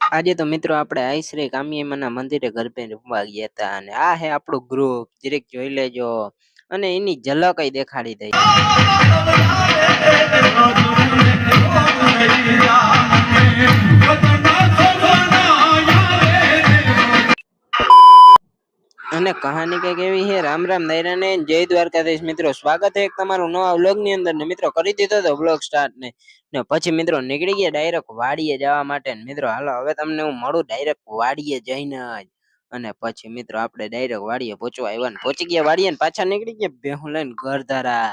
આજે તો મિત્રો આપણે આઈ શ્રી કામિયામાના મંદિરે ગરબે રમવા ગયા હતા અને આ હે આપણું ગ્રુપ જીરેક જોઈ લેજો અને એની ઝલક દેખાડી દઈ અને કહાની કઈક એવી છે રામ રામ દાયરા ને જય દ્વારકાધીશ મિત્રો સ્વાગત છે એક તમારું નવા વ્લોગ ની અંદર ને મિત્રો કરી દીધો તો વ્લોગ સ્ટાર્ટ ને પછી મિત્રો નીકળી ગયા ડાયરેક્ટ વાડીએ જવા માટે ને મિત્રો હાલો હવે તમને હું મળું ડાયરેક્ટ વાડીએ જઈને જ અને પછી મિત્રો આપણે ડાયરેક્ટ વાડીએ પહોંચવા આવ્યા ને પહોંચી ગયા વાડીએ ને પાછા નીકળી ગયા ભેહું લઈને ઘર ધારા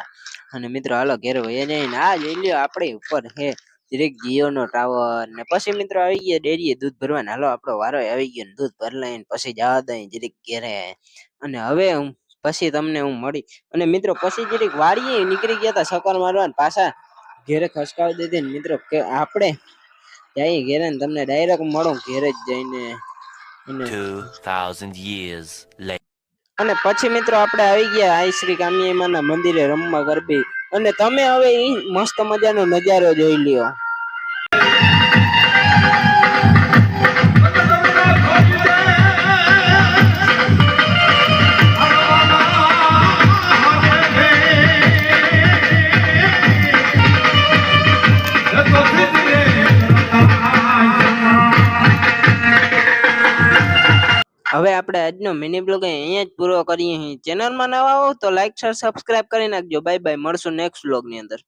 અને મિત્રો હાલો ઘેર વયા જઈને આ જોઈ લ્યો આપણે ઉપર હે જીરેક જીઓ નો ટાવર ને પછી મિત્રો આવી ગયા ડેરીએ દૂધ ભરવા હાલો આપણો વારો આવી ગયો ને દૂધ ભરી લઈને પછી જવા દઈ જીરેક ઘેરે અને હવે હું પછી તમને હું મળી અને મિત્રો પછી જીરેક વાડીએ નીકળી ગયા હતા સકર મારવા ને પાછા ઘેરે ખસકાવી દીધી ને મિત્રો કે આપણે જઈએ ઘેરે ને તમને ડાયરેક્ટ મળો ઘેરે જ જઈને 2000 years later. અને પછી મિત્રો આપણે આવી ગયા આઈ શ્રી કામિયામાના મંદિરે રમવા ગરબી અને તમે હવે ઈ મસ્ત મજાનો નજારો જોઈ લ્યો હવે આપણે આજનો મિની બ્લોગ અહીંયા જ પૂરો કરીએ ચેનલમાં નવા હો તો લાઈક શેર સબસ્ક્રાઇબ કરી નાખજો બાય બાય મળશું નેક્સ્ટ બ્લોગ ની અંદર